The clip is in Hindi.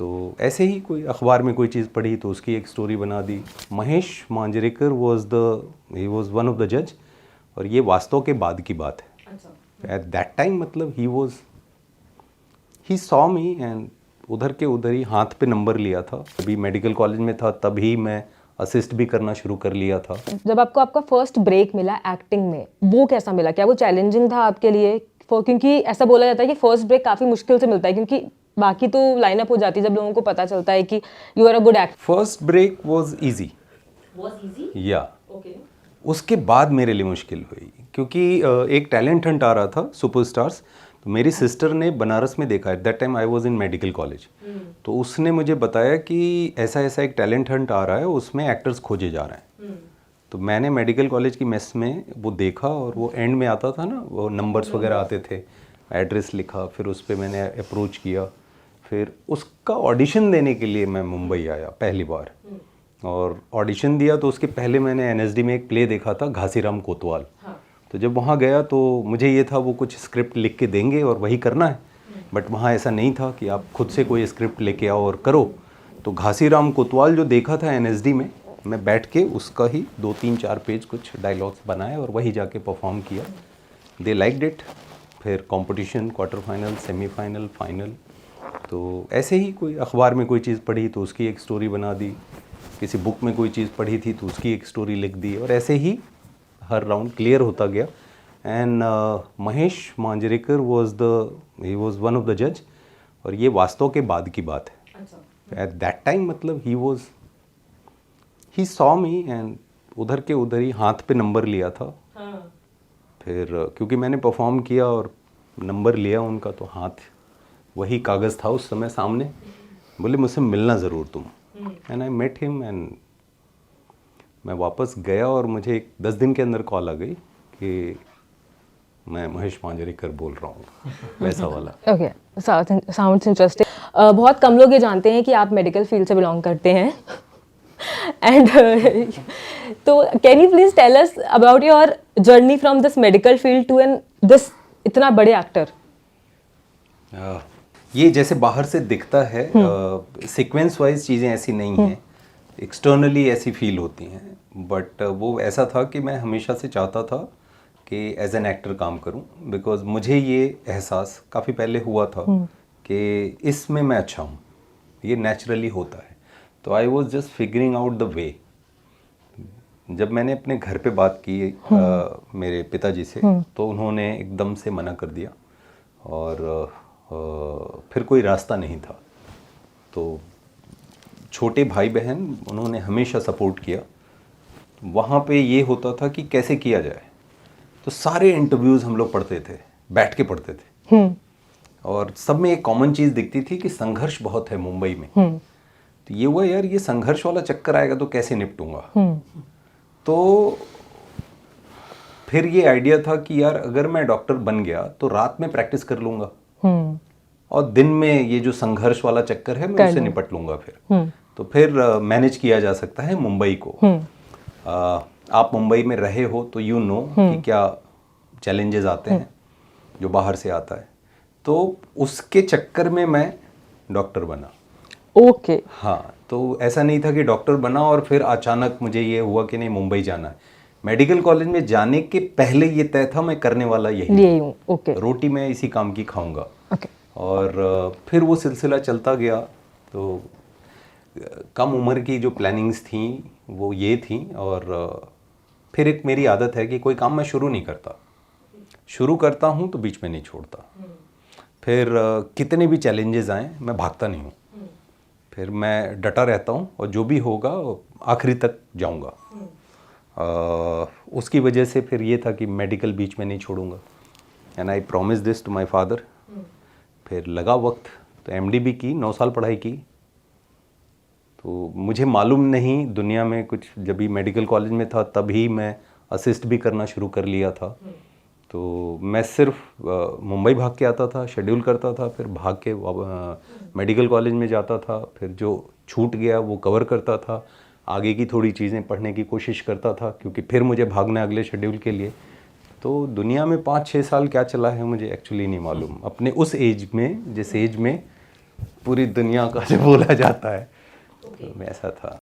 तो ऐसे ही कोई अखबार में कोई चीज़ पढ़ी तो उसकी एक स्टोरी बना दी। Mahesh Manjrekar he was one of the जज, और ये वास्तव के बाद की बात है। एट दैट टाइम मतलब ही सॉ मी एंड उधर के उधर ही हाथ पे नंबर लिया था। अभी मेडिकल कॉलेज में था तभी मैं असिस्ट भी करना शुरू कर लिया था। जब आपको आपका फर्स्ट ब्रेक मिला एक्टिंग में, वो कैसा मिला? क्या वो चैलेंजिंग था आपके लिए? क्योंकि ऐसा बोला जाता है कि फर्स्ट ब्रेक काफ़ी मुश्किल से मिलता है, क्योंकि बाकी तो लाइनअप हो जाती है जब लोगों को पता चलता है कि you are a good actor. First break was easy या उसके बाद मेरे लिए मुश्किल हुई, क्योंकि एक टैलेंट हंट आ रहा था सुपरस्टार्स। तो मेरी सिस्टर ने बनारस में देखा, at that time I was in medical college. तो उसने मुझे बताया कि ऐसा ऐसा एक टैलेंट हंट आ रहा है, उसमें एक्टर्स खोजे जा रहे हैं। तो मैंने मेडिकल कॉलेज की मेस में वो देखा, और वो एंड में आता था ना, वो नंबर्स वगैरह आते थे, एड्रेस लिखा, फिर उस पर मैंने अप्रोच किया। फिर उसका ऑडिशन देने के लिए मैं मुंबई आया पहली बार, और ऑडिशन दिया। तो उसके पहले मैंने एनएसडी में एक प्ले देखा था, घासीराम कोतवाल। तो जब वहाँ गया तो मुझे ये था वो कुछ स्क्रिप्ट लिख के देंगे और वही करना है, बट वहाँ ऐसा नहीं था कि आप खुद से कोई स्क्रिप्ट लेके आओ और करो। तो घासीराम कोतवाल जो देखा था एनएसडी में, मैं बैठ के उसका ही 2-3-4 पेज कुछ डायलॉग्स बनाए और वही जाके परफॉर्म किया। दे लाइक्ड इट। फिर competition, quarter final, semifinal, final. तो ऐसे ही कोई अखबार में कोई चीज़ पढ़ी तो उसकी एक स्टोरी बना दी, किसी बुक में कोई चीज़ पढ़ी थी तो उसकी एक स्टोरी लिख दी, और ऐसे ही हर राउंड क्लियर होता गया। And Mahesh Manjrekar he was one of the जज, और ये वास्तव के बाद की बात है। एट दैट टाइम मतलब ही सॉ मी एंड उधर के उधर ही हाथ पे नंबर लिया था। फिर क्योंकि मैंने परफॉर्म किया और नंबर लिया उनका, तो हाथ वही कागज़ था उस समय सामने। बोले मुझसे मिलना ज़रूर तुम। And I met him, and मैं वापस गया और मुझे 10 दिन के अंदर कॉल आ गई कि मैं महेश मांजरेकर बोल रहा हूँ, वैसा वाला। Okay, sounds interesting. बहुत कम लोग ये जानते हैं कि आप मेडिकल फील्ड से बिलोंग करते हैं। एंड तो can you please tell us about your journey from this medical field to this इतना बड़े एक्टर? ये जैसे बाहर से दिखता है, सीक्वेंस वाइज चीज़ें ऐसी नहीं हैं, एक्सटर्नली ऐसी फील होती हैं, बट वो ऐसा था कि मैं हमेशा से चाहता था कि एज एन एक्टर काम करूं, बिकॉज मुझे ये एहसास काफ़ी पहले हुआ था कि इसमें मैं अच्छा हूं, ये नेचुरली होता है। तो I was just figuring out the way. जब मैंने अपने घर पे बात की मेरे पिताजी से, तो उन्होंने एकदम से मना कर दिया, और फिर कोई रास्ता नहीं था। तो छोटे भाई बहन उन्होंने हमेशा सपोर्ट किया। वहाँ पे ये होता था कि कैसे किया जाए, तो सारे इंटरव्यूज़ हम लोग पढ़ते थे, बैठ के पढ़ते थे, और सब में एक कॉमन चीज़ दिखती थी कि संघर्ष बहुत है मुंबई में। तो ये हुआ यार, ये संघर्ष वाला चक्कर आएगा तो कैसे निपटूंगा। तो फिर ये आइडिया था कि यार अगर मैं डॉक्टर बन गया तो रात में प्रैक्टिस कर लूँगा, और दिन में ये जो संघर्ष वाला चक्कर है मैं उससे निपट लूँगा। तो फिर मैनेज किया जा सकता है मुंबई को। आप मुंबई में रहे हो तो यू नो कि क्या चैलेंजेस आते हैं जो बाहर से आता है। तो उसके चक्कर में मैं डॉक्टर बना। ओके। हाँ, तो ऐसा नहीं था कि डॉक्टर बना और फिर अचानक मुझे ये हुआ कि नहीं मुंबई जाना है। मेडिकल कॉलेज में जाने के पहले ये तय था मैं करने वाला यही हूँ। ओके। रोटी मैं इसी काम की खाऊंगा। ओके। और फिर वो सिलसिला चलता गया। तो कम उम्र की जो प्लानिंग्स थी वो ये थी, और फिर एक मेरी आदत है कि कोई काम मैं शुरू नहीं करता, शुरू करता हूँ तो बीच में नहीं छोड़ता। फिर कितने भी चैलेंजेस आएँ मैं भागता नहीं हूँ, फिर मैं डटा रहता हूँ और जो भी होगा आखिरी तक जाऊँगा। उसकी वजह से फिर ये था कि मेडिकल बीच में नहीं छोड़ूंगा, and I promise this to my father. फिर लगा वक्त, तो एमडी भी की, 9 साल पढ़ाई की। तो मुझे मालूम नहीं दुनिया में कुछ, जब भी मेडिकल कॉलेज में था तभी मैं असिस्ट भी करना शुरू कर लिया था। तो मैं सिर्फ मुंबई भाग के आता था, शेड्यूल करता था, फिर भाग के मेडिकल कॉलेज में जाता था, फिर जो छूट गया वो कवर करता था, आगे की थोड़ी चीज़ें पढ़ने की कोशिश करता था, क्योंकि फिर मुझे भागना अगले शेड्यूल के लिए। तो दुनिया में 5-6 साल क्या चला है मुझे एक्चुअली नहीं मालूम। अपने उस एज में, जिस एज में पूरी दुनिया का जो बोला जाता है, तो वैसा था।